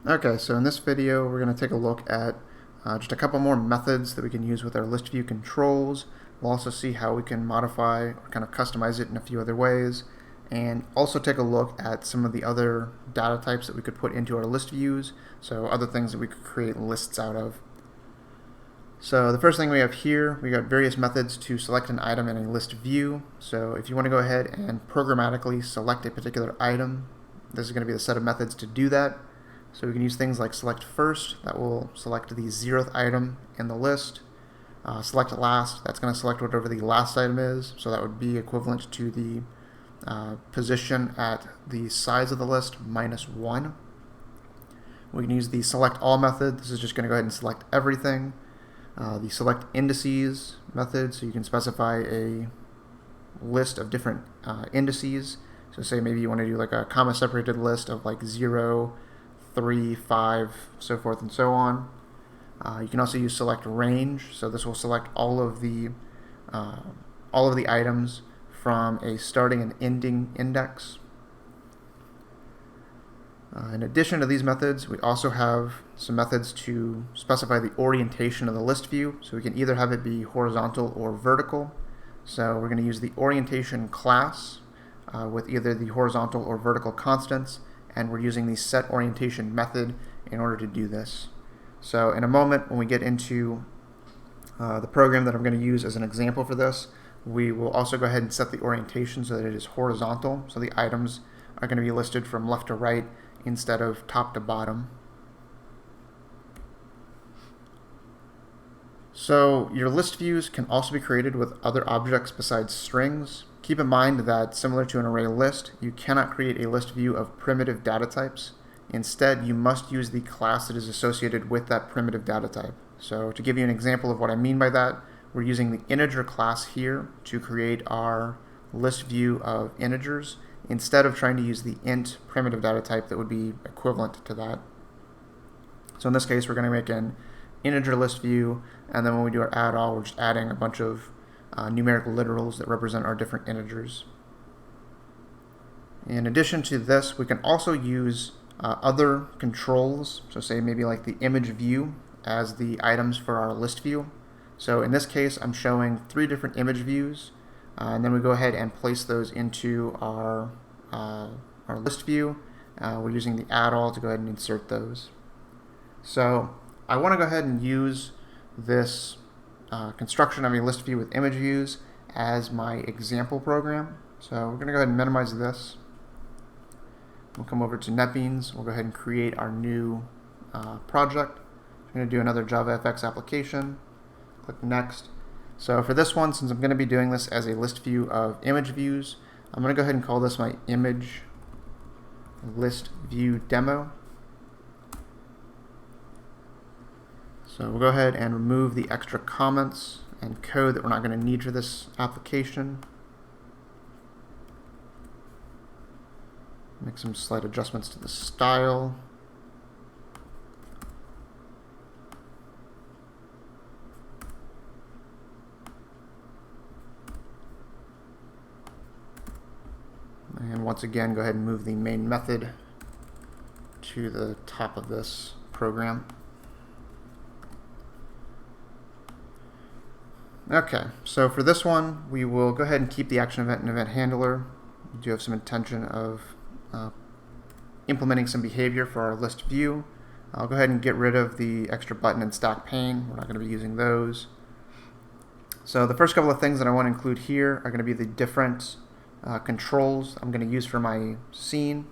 Okay, so in this video we're going to take a look at just a couple more methods that we can use with our ListView controls. We'll also see how we can modify or kind of customize it in a few other ways, and also take a look at some of the other data types that we could put into our list views, so other things that we could create lists out of. So the first thing we have here, we got various methods to select an item in a list view. So if you want to go ahead and programmatically select a particular item, this is going to be the set of methods to do that. So we can use things like select first, that will select the 0th item in the list. Select last, that's going to select whatever the last item is, so that would be equivalent to the position at the size of the list minus 1. We can use the select all method. This is just going to go ahead and select everything. The select indices method, so you can specify a list of different indices. So say maybe you want to do like a comma separated list of like 0, 3, 5, so forth and so on. You can also use select range, so this will select all of the items from a starting and ending index. In addition to these methods, we also have some methods to specify the orientation of the list view, so we can either have it be horizontal or vertical. So we're going to use the orientation class with either the horizontal or vertical constants, and we're using the set orientation method in order to do this. So in a moment, when we get into the program that I'm going to use as an example for this, we will also go ahead and set the orientation so that it is horizontal, so the items are going to be listed from left to right instead of top to bottom. So your list views can also be created with other objects besides strings. Keep in mind that, similar to an array list, you cannot create a list view of primitive data types. Instead, you must use the class that is associated with that primitive data type. So to give you an example of what I mean by that, we're using the integer class here to create our list view of integers, instead of trying to use the int primitive data type that would be equivalent to that. So in this case, we're going to make an integer list view, and then when we do our add all, we're just adding a bunch of numeric literals that represent our different integers. In addition to this, we can also use other controls, so say maybe like the ImageView as the items for our list view. So in this case, I'm showing 3 different image views, and then we go ahead and place those into our list view. We're using the add all to go ahead and insert those. So I want to go ahead and use this construction of a list view with ImageViews as my example program. So we're going to go ahead and minimize this. We'll come over to NetBeans. We'll go ahead and create our new project. I'm going to do another JavaFX application. Click Next. So for this one, since I'm going to be doing this as a list view of image views, I'm going to go ahead and call this my image list view demo. So we'll go ahead and remove the extra comments and code that we're not going to need for this application. Make some slight adjustments to the style. And once again, go ahead and move the main method to the top of this program. Okay, so for this one, we will go ahead and keep the action event and event handler. We do have some intention of implementing some behavior for our list view. I'll go ahead and get rid of the extra button and stack pane. We're not going to be using those. So the first couple of things that I want to include here are going to be the different controls I'm going to use for my scene.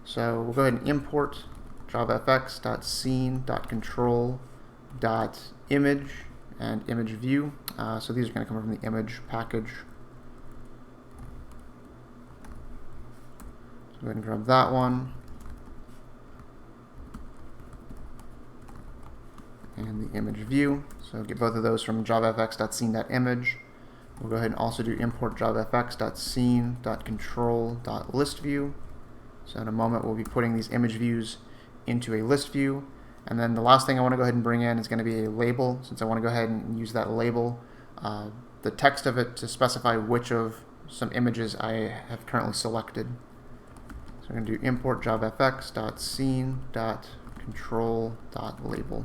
So we'll go ahead and import javafx.scene.control.image and ImageView. So these are going to come from the image package. So go ahead and grab that one. And the image view. So get both of those from javafx.scene.image. We'll go ahead and also do import javafx.scene.control.listView. So in a moment, we'll be putting these image views into a list view. And then the last thing I want to go ahead and bring in is going to be a label, since I want to go ahead and use that label, the text of it, to specify which of some images I have currently selected. So I'm going to do import javafx.scene.control control.label.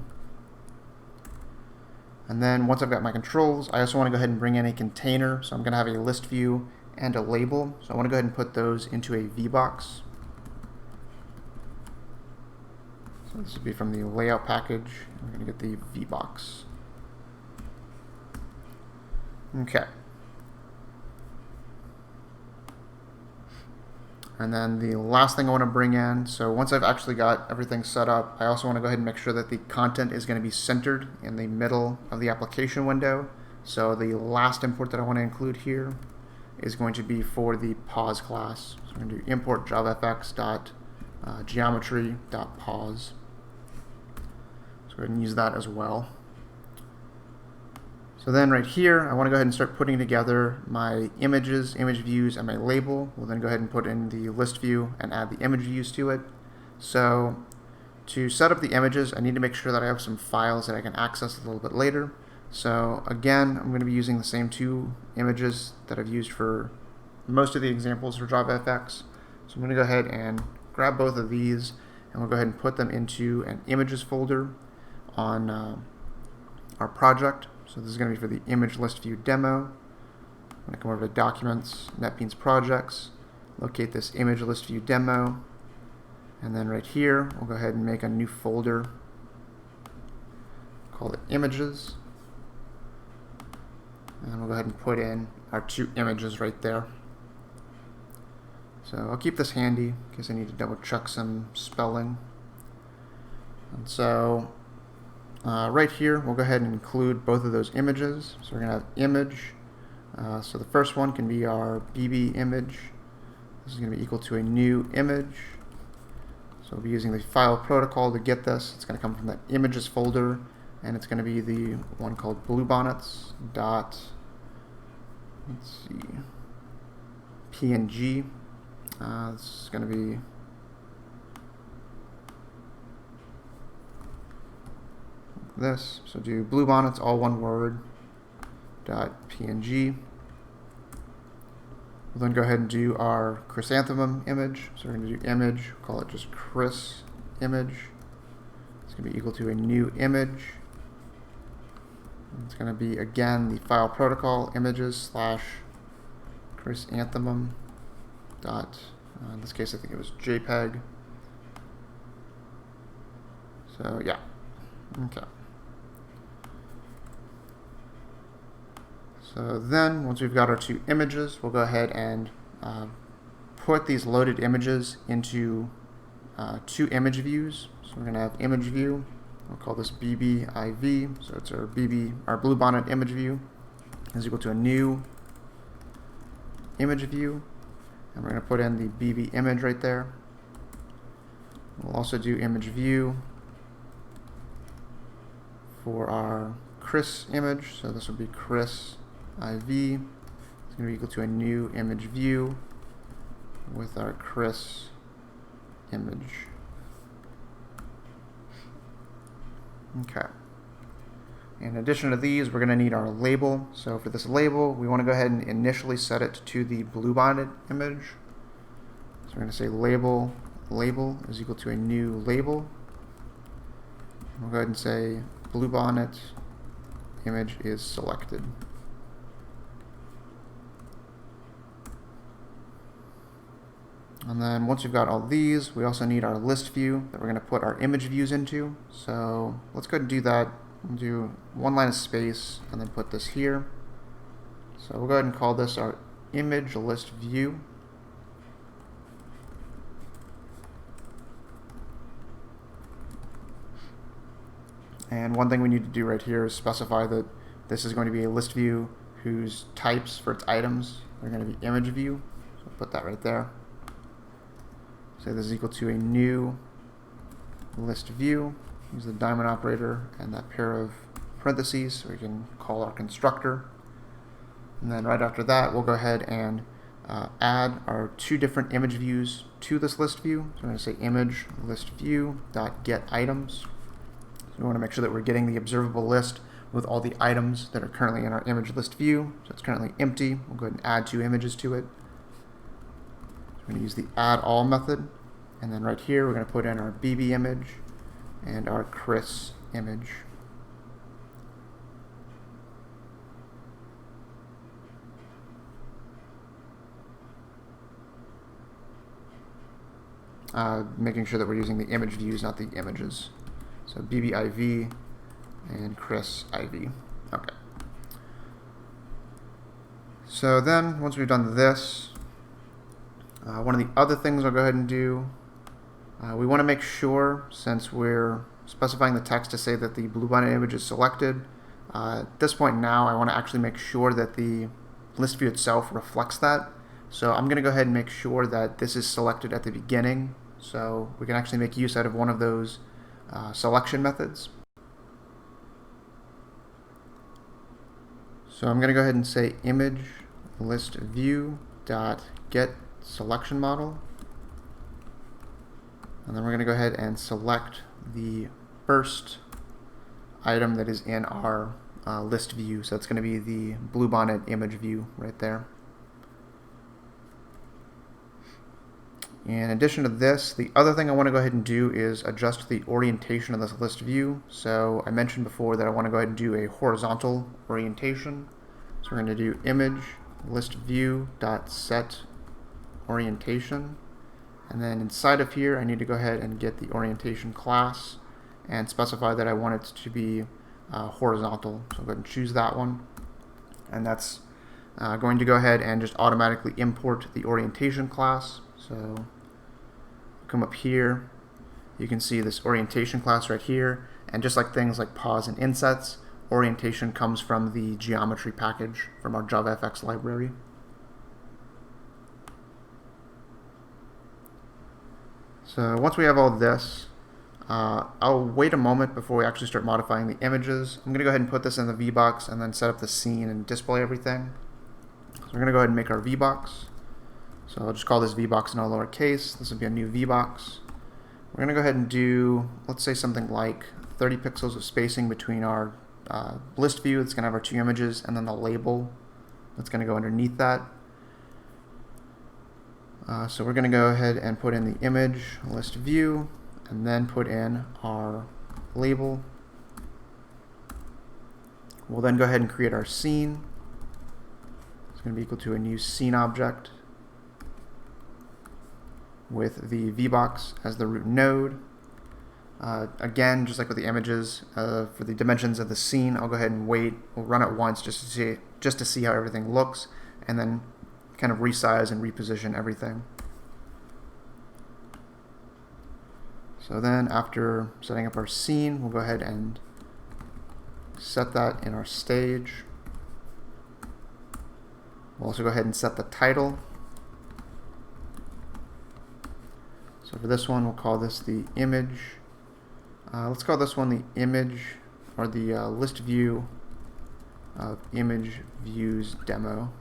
And then once I've got my controls, I also want to go ahead and bring in a container. So I'm going to have a list view and a label. So I want to go ahead and put those into a VBox. So this would be from the layout package. We're going to get the VBox. Okay. And then the last thing I want to bring in, so once I've actually got everything set up, I also want to go ahead and make sure that the content is going to be centered in the middle of the application window. So the last import that I want to include here is going to be for the pause class. So I'm going to do import javafx.geometry.pause. So go ahead and use that as well. So then right here, I want to go ahead and start putting together my images, image views, and my label. We'll then go ahead and put in the list view and add the image views to it. So to set up the images, I need to make sure that I have some files that I can access a little bit later. So again, I'm going to be using the same two images that I've used for most of the examples for JavaFX. So I'm going to go ahead and grab both of these, and we'll go ahead and put them into an images folder on our project. So this is going to be for the image list view demo. I'm going to come over to Documents, NetBeans Projects, locate this image list view demo, and then right here we'll go ahead and make a new folder, call it Images, and we'll go ahead and put in our two images right there. So I'll keep this handy in case I need to double check some spelling. And so right here, we'll go ahead and include both of those images. So we're going to have image. So the first one can be our BB image. This is going to be equal to a new image. So we'll be using the file protocol to get this. It's going to come from that images folder, and it's going to be the one called bluebonnets dot, let's see, PNG. This is going to be this. So do bluebonnets, all one word, .png. We'll then go ahead and do our chrysanthemum image. So we're going to do image, call it just Chris image. It's going to be equal to a new image. It's going to be, again, the file protocol images slash chrysanthemum dot, in this case I think it was JPEG. So yeah, okay. So then, once we've got our two images, we'll go ahead and put these loaded images into two image views. So we're going to have image view. We'll call this BBIV. So it's our bluebonnet image view is equal to a new image view. And we're going to put in the BB image right there. We'll also do image view for our Chris image. So this will be Chris IV. It's going to be equal to a new image view with our Chris image. Okay. In addition to these, we're going to need our label. So for this label, we want to go ahead and initially set it to the bluebonnet image. So we're going to say label is equal to a new label. We'll go ahead and say bluebonnet image is selected. And then once we've got all these, we also need our list view that we're going to put our image views into. So let's go ahead and do that. We'll do one line of space and then put this here. So we'll go ahead and call this our image list view. And one thing we need to do right here is specify that this is going to be a list view whose types for its items are going to be image view. So we'll put that right there. Say this is equal to a new list view. Use the diamond operator and that pair of parentheses so we can call our constructor. And then right after that, we'll go ahead and add our two different image views to this list view. So we're going to say image list view dot get items. So we want to make sure that we're getting the observable list with all the items that are currently in our image list view. So it's currently empty. We'll go ahead and add two images to it. So we're going to use the add all method. And then right here, we're going to put in our BB image. and our Chris image. Making sure that we're using the image views, not the images. So BBIV and Chris IV. Okay. So then, once we've done this, one of the other things I'll go ahead and do, we want to make sure, since we're specifying the text to say that the bluebonnet image is selected, at this point now I want to actually make sure that the list view itself reflects that. So I'm going to go ahead and make sure that this is selected at the beginning, so we can actually make use out of one of those selection methods. So I'm going to go ahead and say image list view dot get selection model, and then we're going to go ahead and select the first item that is in our list view. So it's going to be the bluebonnet image view right there. In addition to this, the other thing I want to go ahead and do is adjust the orientation of this list view. So I mentioned before that I want to go ahead and do a horizontal orientation. So we're going to do image list view dot set orientation, and then inside of here I need to go ahead and get the orientation class and specify that I want it to be horizontal. So I'll go ahead and choose that one, and that's going to go ahead and just automatically import the orientation class. So come up here, you can see this orientation class right here, and just like things like pause and insets, orientation comes from the geometry package from our JavaFX library. So once we have all this, I'll wait a moment before we actually start modifying the images. I'm going to go ahead and put this in the VBox and then set up the scene and display everything. So we're going to go ahead and make our VBox. So I'll just call this VBox in all lowercase. This will be a new VBox. We're going to go ahead and do, let's say, something like 30 pixels of spacing between our list view that's going to have our two images, and then the label that's going to go underneath that. So we're going to go ahead and put in the image list view, and then put in our label. We'll then go ahead and create our scene. It's going to be equal to a new scene object with the VBox as the root node. Again, just like with the images, for the dimensions of the scene, I'll go ahead and wait. We'll run it once just to see how everything looks, and then kind of resize and reposition everything. So then after setting up our scene, we'll go ahead and set that in our stage. We'll also go ahead and set the title. So for this one, we'll call this the image. Let's call this one the image, or the list view of ImageViews demo.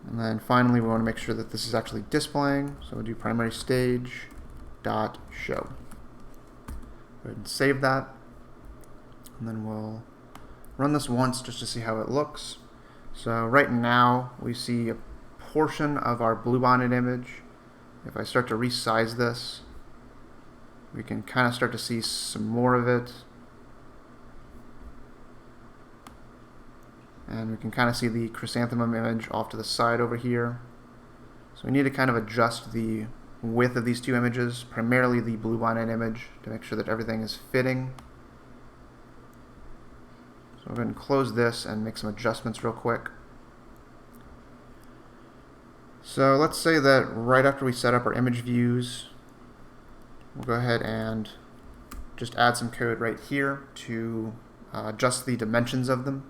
And then finally, we want to make sure that this is actually displaying. So we'll do primary stage dot show. Go ahead and save that. And then we'll run this once just to see how it looks. So right now, we see a portion of our bluebonnet image. If I start to resize this, we can kind of start to see some more of it. And we can kind of see the chrysanthemum image off to the side over here. So we need to kind of adjust the width of these two images, primarily the bluebonnet image, to make sure that everything is fitting. So we'll go ahead and close this and make some adjustments real quick. So let's say that right after we set up our image views, we'll go ahead and just add some code right here to adjust the dimensions of them.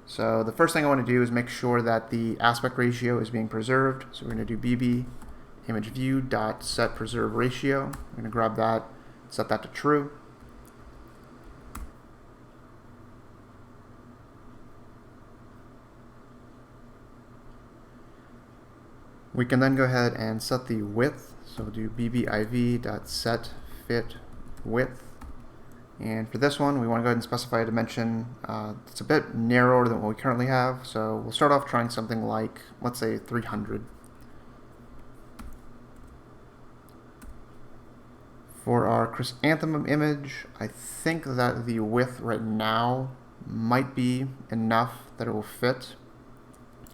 So the first thing I want to do is make sure that the aspect ratio is being preserved. So we're going to do bb ImageView.setPreserveRatio. I'm going to grab that, set that to true. We can then go ahead and set the width. So we'll do BBIV.setFitWidth. And for this one, we want to go ahead and specify a dimension that's a bit narrower than what we currently have. So we'll start off trying something like, let's say, 300. For our chrysanthemum image, I think that the width right now might be enough that it will fit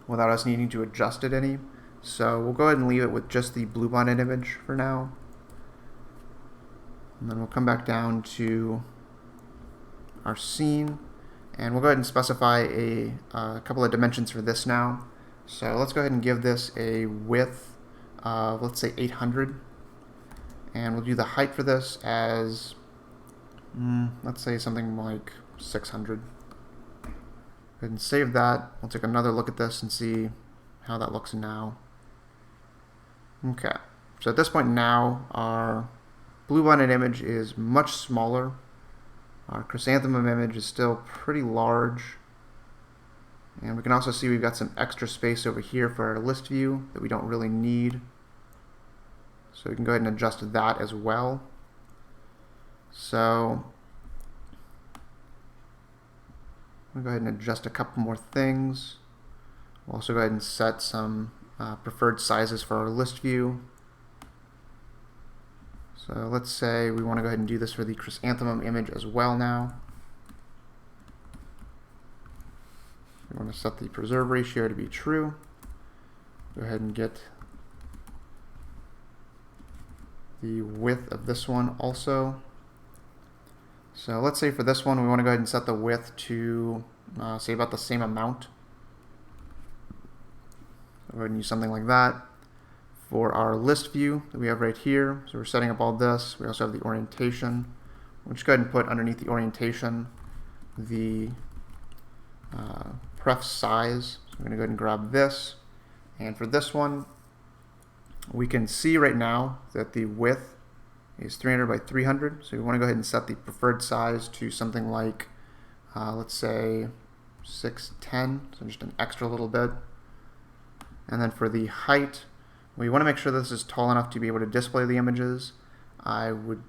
without us needing to adjust it any. So we'll go ahead and leave it with just the bluebonnet image for now. And then we'll come back down to our scene, and we'll go ahead and specify a couple of dimensions for this now. So let's go ahead and give this a width of, let's say, 800. And we'll do the height for this as, let's say something like 600. Go ahead and save that. We'll take another look at this and see how that looks now. Okay, so at this point now, our bluebonnet image is much smaller. Our chrysanthemum image is still pretty large. And we can also see we've got some extra space over here for our list view that we don't really need. So we can go ahead and adjust that as well. So we'll go ahead and adjust a couple more things. We'll also go ahead and set some preferred sizes for our list view. So let's say we want to go ahead and do this for the chrysanthemum image as well now. We want to set the preserve ratio to be true. Go ahead and get the width of this one also. So let's say for this one we want to go ahead and set the width to say about the same amount. So go ahead and use something like that. For our list view that we have right here, so we're setting up all this. We also have the orientation. We'll just go ahead and put underneath the orientation the pref size. So I'm going to go ahead and grab this. And for this one, we can see right now that the width is 300 by 300. So we want to go ahead and set the preferred size to something like, let's say 610, so just an extra little bit. And then for the height, we want to make sure this is tall enough to be able to display the images. I would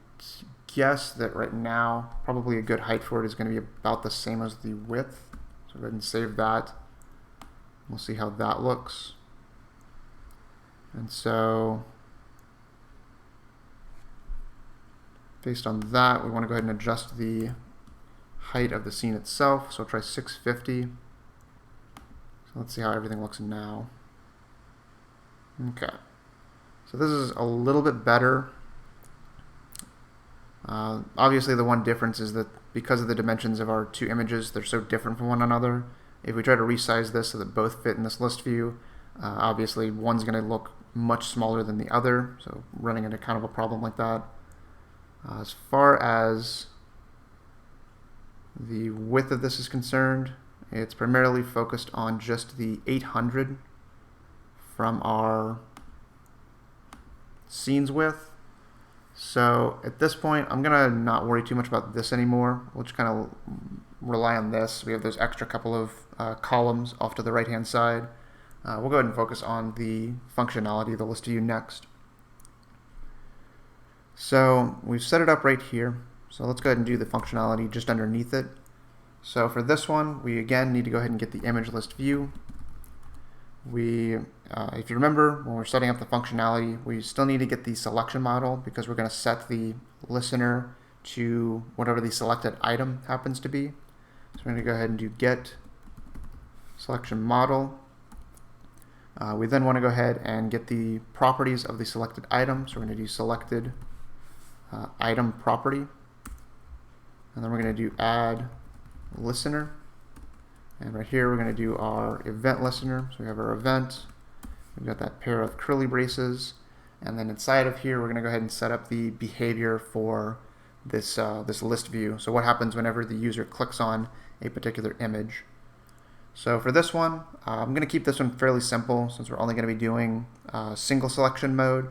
guess that right now, probably a good height for it is going to be about the same as the width. So go ahead and save that. We'll see how that looks. And so, based on that, we want to go ahead and adjust the height of the scene itself. So I'll try 650. So let's see how everything looks now. Okay, so this is a little bit better. Obviously the one difference is that because of the dimensions of our two images, they're so different from one another. If we try to resize this so that both fit in this list view, obviously one's going to look much smaller than the other, so running into kind of a problem like that. As far as the width of this is concerned, it's primarily focused on just the 800 from our scene's width. So at this point, I'm going to not worry too much about this anymore. We'll just kind of rely on this. We have those extra couple of columns off to the right-hand side. We'll go ahead and focus on the functionality of the list view next. So we've set it up right here. So let's go ahead and do the functionality just underneath it. So for this one, we again need to go ahead and get the image list view. If you remember, when we're setting up the functionality, we still need to get the selection model because we're going to set the listener to whatever the selected item happens to be. So we're going to go ahead and do get selection model. We then want to go ahead and get the properties of the selected item. So we're going to do selected item property. And then we're going to do add listener. And right here we're going to do our event listener. So we have our event. We've got that pair of curly braces. And then inside of here we're going to go ahead and set up the behavior for this, this list view. So what happens whenever the user clicks on a particular image. So for this one, I'm going to keep this one fairly simple since we're only going to be doing single selection mode.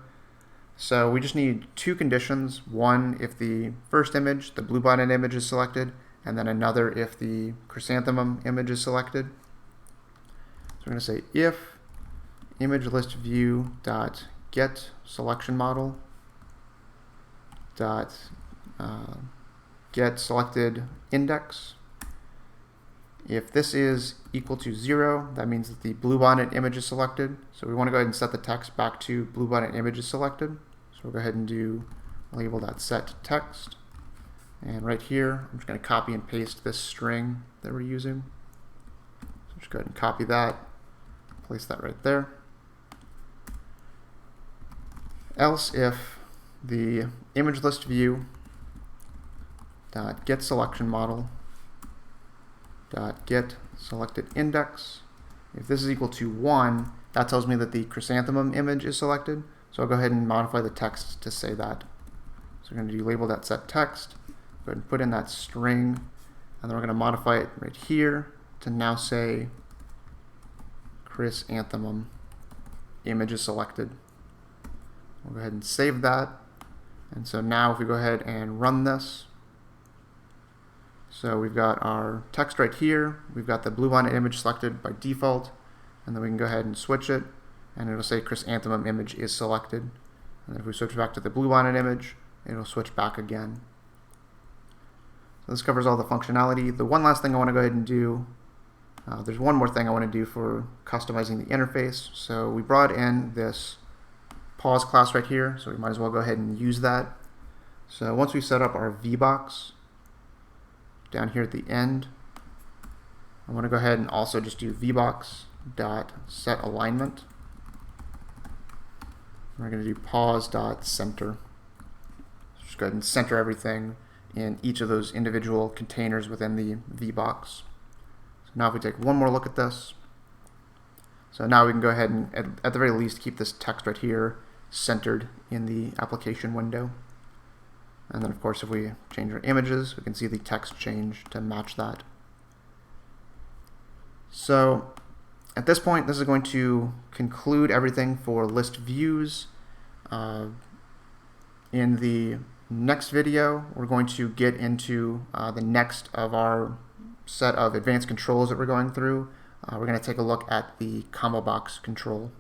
So we just need two conditions. One, if the first image, the bluebonnet image, is selected, and then another if the chrysanthemum image is selected. So we're going to say if image list view dot get selection model dot get selected index. If this is equal to 0, that means that the bluebonnet image is selected. So we want to go ahead and set the text back to bluebonnet image is selected. So we'll go ahead and do label.setText. And right here, I'm just going to copy and paste this string that we're using. So just go ahead and copy that, place that right there. Else if the image list view dot get selection model dot get selected index, if this is equal to 1, that tells me that the chrysanthemum image is selected. So I'll go ahead and modify the text to say that. So we're going to do label.setText. Go ahead and put in that string, and then we're going to modify it right here to now say chrysanthemum image is selected. We'll go ahead and save that. And so now if we go ahead and run this, so we've got our text right here, we've got the blue-bonnet image selected by default, and then we can go ahead and switch it, and it'll say chrysanthemum image is selected. And then if we switch back to the blue-bonnet image, it'll switch back again. So this covers all the functionality. The one last thing I want to go ahead and do, there's one more thing I want to do for customizing the interface. So we brought in this pause class right here, so we might as well go ahead and use that. So once we set up our VBox down here at the end, I want to go ahead and also just do VBox.setAlignment. We're going to do pause.center. Just go ahead and center everything in each of those individual containers within the VBox. So now if we take one more look at this, so now we can go ahead and at the very least keep this text right here centered in the application window. And then of course if we change our images, we can see the text change to match that. So at this point, this is going to conclude everything for ListViews. In the next video, we're going to get into the next of our set of advanced controls that we're going through. We're going to take a look at the combo box control.